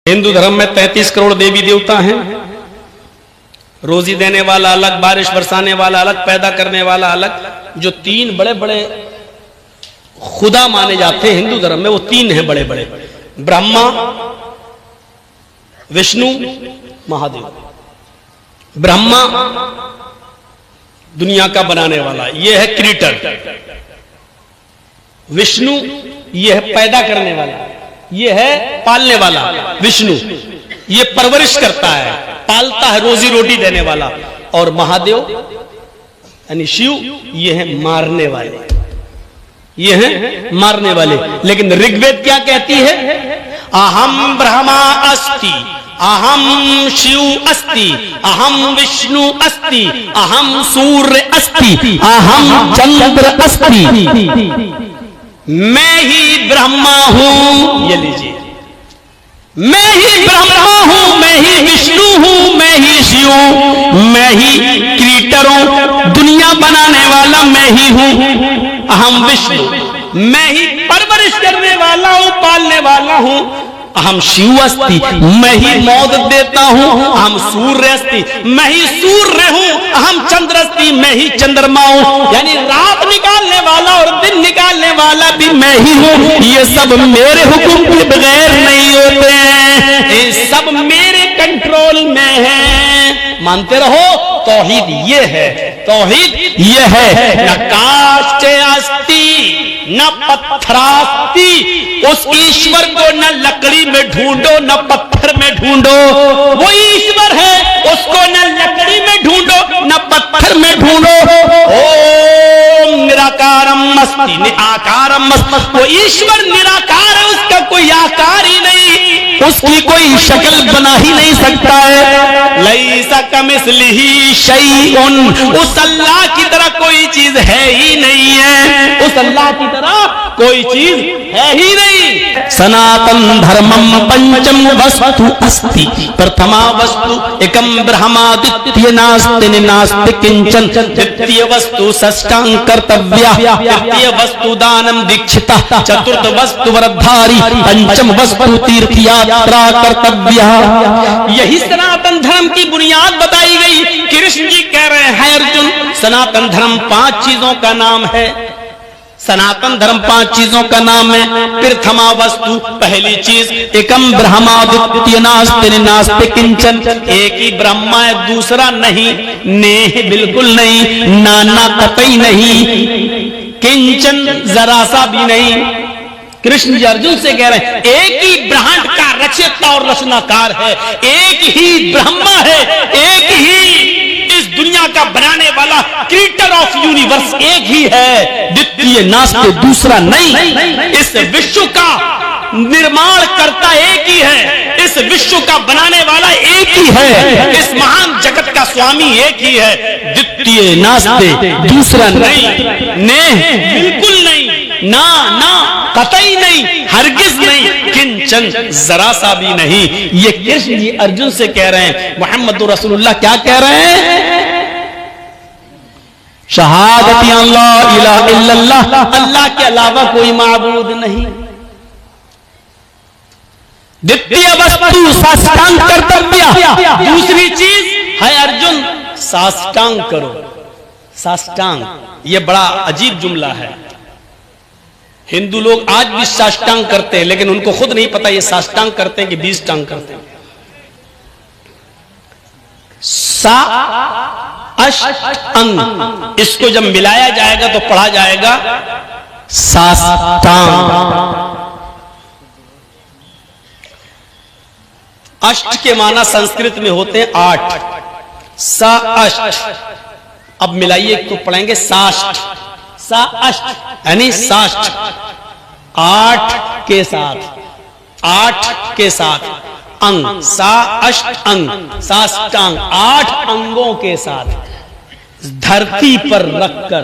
हिंदू धर्म में 33 करोड़ देवी देवता हैं। रोजी देने वाला अलग, बारिश बरसाने वाला अलग, पैदा करने वाला अलग। जो तीन बड़े बड़े खुदा माने जाते हैं हिंदू धर्म में, वो तीन हैं बड़े बड़े: ब्रह्मा, विष्णु, महादेव। ब्रह्मा दुनिया का बनाने वाला, ये है क्रिएटर। विष्णु ये है पैदा करने वाला, ये है पालने वाला। विष्णु ये परवरिश करता है, पालता है, रोजी रोटी देने वाला। और महादेव यानी शिव ये है मारने वाले, ये है मारने वाले। लेकिन ऋग्वेद क्या कहती है? अहम ब्रह्मा अस्ति, अहम शिव अस्ति, अहम विष्णु अस्ति, अहम सूर्य अस्ति, अहम चंद्र अस्ति। मैं ही ब्रह्मा हूं, ये लीजिए, मैं ही ब्रह्मा हूं, मैं ही विष्णु हूं, मैं ही शिव हूं, मैं ही क्रिएटर हूं, दुनिया बनाने वाला मैं ही हूं। अहम विष्णु, मैं ही परवरिश करने वाला हूं, पालने वाला हूं। अहम शिव अस्ति, मैं ही मौत देता हूं। अहम सूर्य अस्ति, मैं ही सूर्य हूं। अहम चंद्र अस्ति, मैं ही चंद्रमा हूं। यानी रात निकालने वाला और दिन निकालने वाला भी मैं ही हूं। ये सब मेरे हुक्म के बगैर नहीं होते हैं, ये सब मेरे कंट्रोल में है। मानते रहो, तौहीद ये है, तौहीद ये है। न काष्ठ अस्ति न पत्थरास्ति, उस ईश्वर को न लकड़ी में ढूंढो न पत्थर में ढूंढो। वो ईश्वर है, उसको न लकड़ी में ढूंढो न पत्थर में ढूंढो। ओम निराकारम अस्ति निराकारम अस्ति, वो ईश्वर निराकार है, उसका कोई आकार ही नहीं, उसकी कोई शक्ल बना ही नहीं सकता है। लैसा कमिस्लिही शैउन, उस अल्लाह की तरह कोई चीज है ही नहीं है, उस अल्लाह की तरह कोई चीज है ही नहीं। सनातन धर्मम पंचम वस्तु अस्ति, प्रथमा वस्तु एकम ब्रह्मा, द्वितीय नास्ति नास्ति किंचन, तृतीय वस्तु षष्ठांग कर्तव्या, तृतीय वस्तु दानम दीक्षिता, चतुर्थ वस्तु वरधारी, पंचम वस्तु तीर्थ यात्रा कर्तव्या। यही सनातन धर्म की बुनियाद बताई गई। कृष्ण जी कह रहे हैं अर्जुन, सनातन धर्म 5 चीजों का नाम है। सनातन धर्म 5 चीजों का नाम है। प्रथमा वस्तु, पहली चीज, एकम ब्रह्मा, द्वितीय नास्ति नास्ति किंचन, एक ही ब्रह्मा है, दूसरा नहीं, नेह बिल्कुल नहीं, नाना कतई नहीं, किंचन जरा सा भी नहीं। कृष्ण जी अर्जुन से कह रहे हैं, एक ही ब्रह्मांड का रचयिता और रचनाकार है, एक ही ब्रह्मा है, एक ही इस दुनिया का बनाने वाला क्रिएटर ऑफ यूनिवर्स एक ही है, द्वितीय नास्ति, दूसरा नहीं। इस विश्व का निर्माण करता एक ही है, इस विश्व का बनाने वाला एक ही है, इस महान जगत का स्वामी एक ही है, द्वितीय नास्ति, दूसरा नहीं, नेह बिल्कुल नहीं, ना ना कतई नहीं, हरगिज नहीं, किंचन जरा सा भी नहीं। ये कृष्ण जी अर्जुन से कह रहे हैं। मोहम्मद रसूलुल्लाह क्या कह रहे हैं? शहादती अल्लाह इलाहा इल्लल्लाह, अल्लाह के अलावा कोई माबूद नहीं। द्वितीय वस्तु साष्टांग कर्तव्य, दूसरी चीज है अर्जुन साष्टांग करो। साष्टांग ये बड़ा अजीब जुमला है। हिंदू लोग आज भी साष्टांग करते हैं, लेकिन उनको खुद नहीं पता ये साष्टांग करते हैं कि 20 टांग करते हैं। सा अष्टांग, इसको जब मिलाया जाएगा तो पढ़ा जाएगा साष्टांग। अष्ट के माना संस्कृत में होते हैं 8, सा अष्ट। अब मिलाइए तो पढ़ेंगे साष्ट, सा अष्ट यानी साष्ट, 8 के साथ, 8 के साथ अंग, सा अष्ट अंग, साष्टांग 8 अंगों के साथ धरती पर रखकर,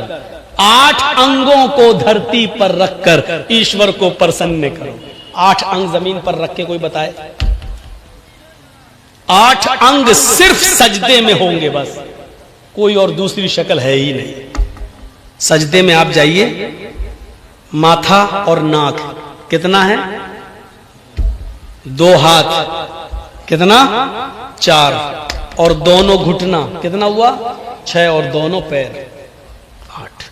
8 अंगों को धरती पर रखकर ईश्वर को प्रसन्न करो। 8 अंग जमीन पर रख के कोई बताए? 8 अंग सिर्फ सजदे में होंगे, बस कोई और दूसरी शक्ल है ही नहीं। सजदे में आप जाइए, माथा और नाक कितना है? 2 हाथ कितना 4, और दोनों घुटना कितना हुआ 6, और दोनों पैर 8।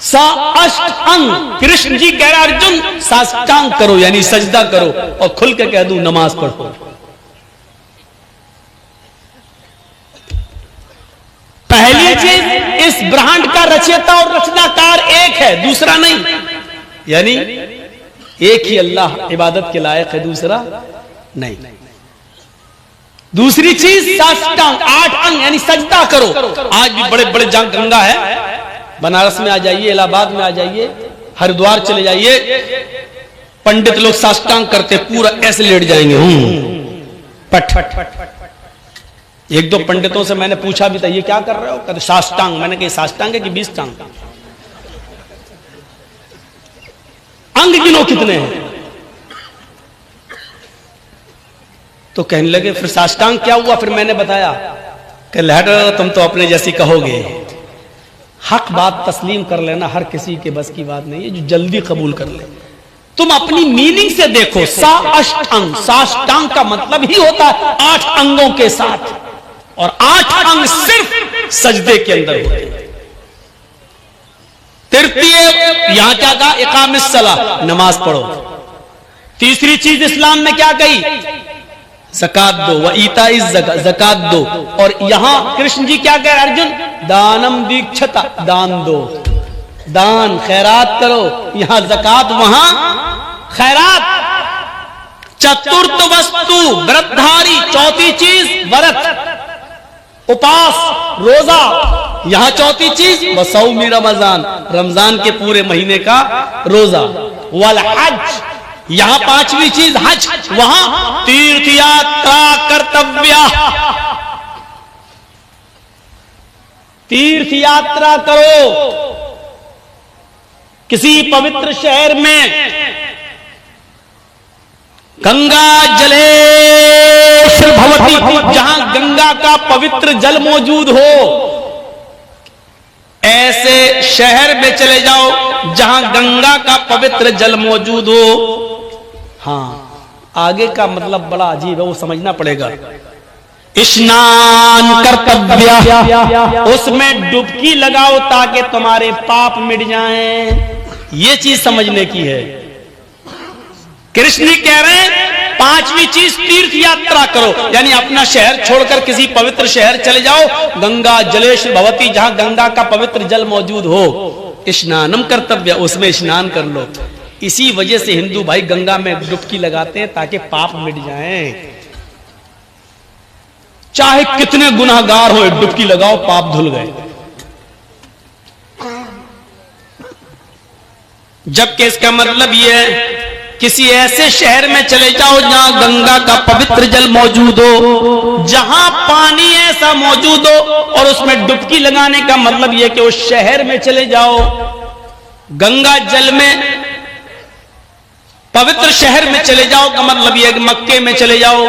साष्टांग, कृष्ण जी कह रहे अर्जुन साष्टांग करो यानी सजदा करो, और खुल के कह दूं नमाज पढ़ो। पहली चीज, इस ब्रह्मांड का रचयिता और रचनाकार एक है, दूसरा नहीं, यानी एक ही अल्लाह इबादत के लायक है, दूसरा नहीं। दूसरी चीज साष्टांग, 8 अंग यानी सजदा करो। आज भी बड़े बड़े जहां गंगा है, बनारस में आ जाइए, इलाहाबाद में आ जाइए, हरिद्वार चले जाइए, पंडित लोग साष्टांग करते, पूरा ऐसे लेट जाएंगे पट। एक दो पंडितों से मैंने पूछा भी था, ये क्या कर रहे हो? कहते साष्टांग। मैंने कहा साष्टांग है कि 20 टांग? अंग गिनो कितने हैं? तो कहने लगे फिर साष्टांग क्या हुआ? फिर मैंने बताया कि लहर तुम तो अपने जैसी कहोगे, हक बात तस्लीम कर लेना हर किसी के बस की बात नहीं है, जो जल्दी कबूल कर ले। तुम अपनी मीनिंग से देखो, साष्टांग, साष्टांग का मतलब ही होता है 8 अंगों के साथ, और 8 अंग सिर्फ सजदे के अंदर होते हैं। तृतीय, यहां क्या कहा? इकामिस सलाह, नमाज पढ़ो। तीसरी चीज इस्लाम में क्या कही? ज़कात दो, व ईता इस ज़कात दो। और यहां कृष्ण जी क्या कह रहे? अर्जुन दानम दीक्षता, दान दो, दान खैरात करो। यहां ज़कात, वहां खैरात। चतुर्थ वस्तु व्रतधारी, चौथी चीज व्रत, उपास, रोजा। यहां चौथी चीज वसौमी रमजान, रमजान के पूरे महीने का रोजा। वल हज, यहां 5वीं चीज हज, वहां तीर्थ यात्रा कर्तव्य, तीर्थ यात्रा करो। किसी पवित्र शहर में गंगा जलेश भवती, जहां गंगा का पवित्र जल मौजूद हो, ऐसे शहर में चले जाओ जहां गंगा का पवित्र जल मौजूद हो। हाँ, आगे का मतलब बड़ा अजीब है, वो समझना पड़ेगा। स्नान कर्तव्य, उसमें डुबकी लगाओ ताकि तुम्हारे पाप मिट जाएं। ये चीज समझने की है। कृष्ण जी कह रहे हैं 5वीं चीज तीर्थ यात्रा करो, यानी अपना शहर छोड़कर किसी पवित्र शहर चले जाओ, गंगा जलेश भवती, जहां गंगा का पवित्र जल मौजूद हो। स्नानम कर्तव्य, उसमें स्नान कर लो। इसी वजह से हिंदू भाई गंगा में डुबकी लगाते हैं ताकि पाप मिट जाएं। चाहे कितने गुनाहगार हो, डुबकी लगाओ, पाप धुल गए। जबकि इसका मतलब यह है किसी ऐसे शहर में चले जाओ जहां गंगा का पवित्र जल मौजूद हो, जहां पानी ऐसा मौजूद हो, और उसमें डुबकी लगाने का मतलब यह कि उस शहर में चले जाओ, गंगा जल में पवित्र शहर में चले जाओ का मतलब यह है कि मक्के में चले जाओ,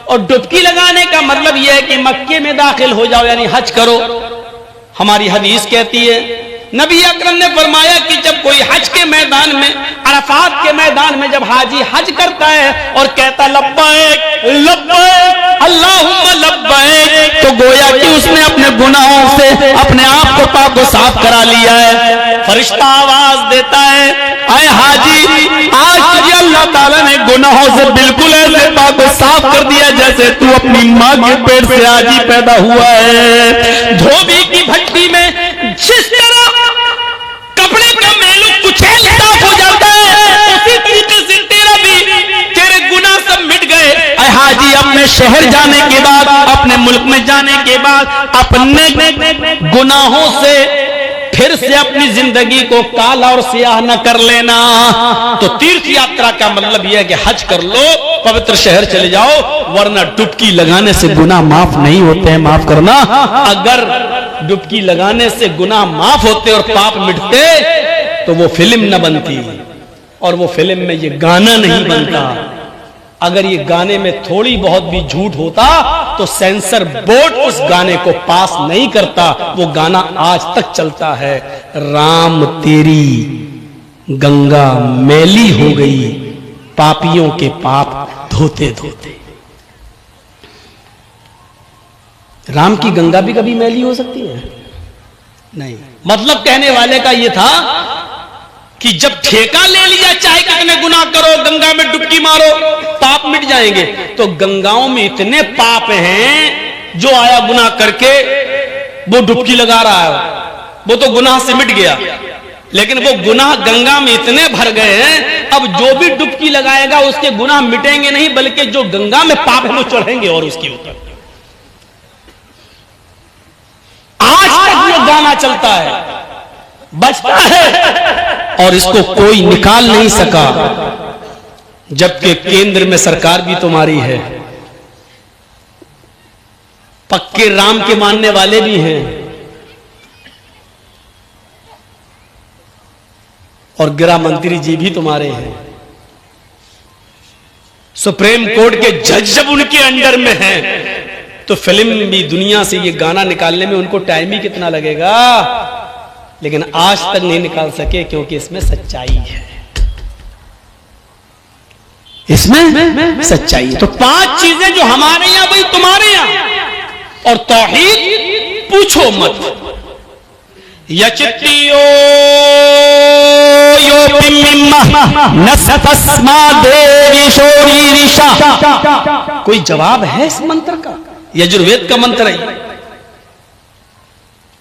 और डुबकी लगाने का मतलब यह है कि मक्के में दाखिल हो जाओ, यानी हज करो। हमारी हदीस कहती है, नबी अकरम ने फरमाया कि जब कोई हज के मैदान में, अरफात के मैदान में जब हाजी हज करता है और कहता लब्बैक लब्बैक अल्लाहुम्मा लब्बैक, तो गोया कि उसने अपने गुनाहों से अपने आप को पाक व साफ करा लिया है। फरिश्ता आवाज देता है, आए हाजी, आज तुझे अल्लाह ताला ने गुनाहों से बिल्कुल ऐसे पाक व साफ कर दिया जैसे तू अपनी माँ के पेट से आज ही पैदा हुआ है। धोबी की भट्टी में जिस तरह कपड़े का मैलू कुचैल साफ हो जाता है, उसी तरीके से तेरा भी, तेरे गुनाह सब मिट गए। हाजी अपने शहर जाने के बाद, अपने मुल्क में जाने के बाद अपने गुनाहों से फिर से अपनी जिंदगी को काला और सियाह न कर लेना। तो तीर्थ यात्रा का मतलब यह है कि हज कर लो, पवित्र शहर चले जाओ, वरना डुबकी लगाने से गुनाह माफ नहीं होते हैं। माफ करना, अगर डुबकी लगाने से गुनाह माफ होते और पाप मिटते तो वो फिल्म न बनती, और वो फिल्म में ये गाना नहीं बनता। अगर ये गाने में थोड़ी बहुत भी झूठ होता तो सेंसर बोर्ड उस गाने को पास नहीं करता। वो गाना आज तक चलता है, राम तेरी गंगा मैली हो गई, पापियों के पाप धोते धोते। राम की गंगा भी कभी मैली हो सकती है? नहीं। मतलब कहने वाले का यह था कि जब ठेका ले लिया, चाहे कितने गुनाह करो, गंगा में डुबकी मारो, पाप मिट जाएंगे। तो गंगाओं में इतने पाप हैं, जो आया गुनाह करके वो डुबकी लगा रहा है, वो तो गुनाह से मिट गया, लेकिन वो गुनाह गंगा में इतने भर गए हैं, अब जो भी डुबकी लगाएगा उसके गुनाह मिटेंगे नहीं, बल्कि जो गंगा में पाप है वो चढ़ेंगे और उसके ऊपर। आज तक ये गाना चलता है, बजता है, और इसको कोई निकाल नहीं सका, जबकि केंद्र में सरकार भी तुम्हारी है, पक्के राम के मानने वाले भी हैं, और गृह मंत्री जी भी तुम्हारे हैं। सुप्रीम कोर्ट के जज जब उनके अंडर में हैं, तो फिल्म भी दुनिया से ये गाना निकालने में उनको टाइम ही कितना लगेगा, लेकिन आज तक नहीं निकाल सके, क्योंकि इसमें सच्चाई है, इसमें सच्चाई है। तो 5 चीजें जो हमारे यहां वही तुम्हारे यहां, और तौहीद पूछो मत। यचित्तियो यो पिम्मिम्मा नसतस्मा देवी शोरीरिशा। कोई जवाब है इस मंत्र का? यजुर्वेद का मंत्र है।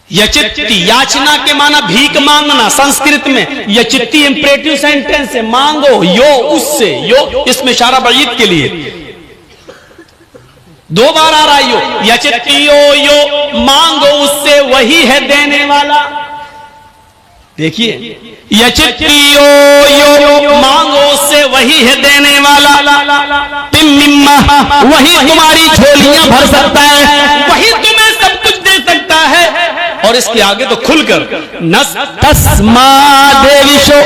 यचित्ति याचना के माना भीख मांगना, संस्कृत में यचित्ति इंपरेटिव सेंटेंस है, मांगो, यो उससे, यो इसमें इशारा बईद के लिए 2 बार आ रहा है। यो यचित्तियो यो, मांगो उससे, वही है देने वाला। देखिए, यचित्तियो यो, मांगो उससे, वही है देने वाला। पिम्मिम्मा, वही तुम्हारी झोलियां भर सकता है, वही तुम्हें सब कुछ दे सकता है। और इसके आगे तो खुलकर नस तस्मा देविशो,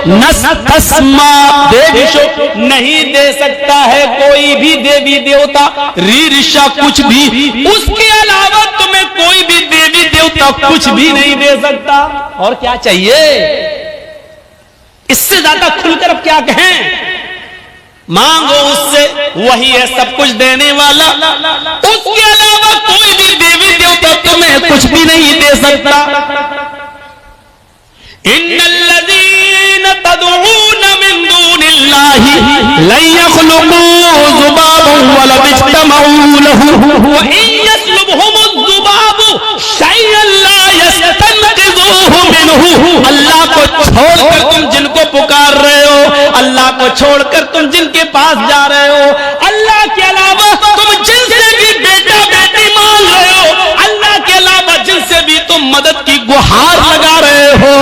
नस तस्मा देविशो, नहीं दे सकता है कोई भी देवी देवता, रीरिशा कुछ भी, उसके अलावा तुम्हें कोई भी देवी देवता कुछ भी नहीं दे सकता। और क्या चाहिए? इससे ज्यादा खुलकर अब क्या कहें? मांगो उससे, वही है सब कुछ देने वाला, उसके अलावा कोई भी देवी देवता तुम्हें कुछ भी नहीं दे सकता। इन्नल्लज़ीन तदऊन मिन दूनिल्लाहि लन यख़्लुक़ू ज़ुबाबन वला इज्तमऊ लहू व इन यस्लुबहुमुज़्ज़ुबाबु शय्अन ला यस्तनक़िज़ूहु मिनहु। अल्लाह को छोड़कर तुम जिनको पुकार रहे हो, अल्लाह को छोड़कर तुम जिनके पास जा रहे हो, अल्लाह के अलावा तुम जिनसे भी बेटा बेटी मांग रहे हो, अल्लाह के अलावा जिनसे भी तुम मदद की गुहार लगा रहे हो,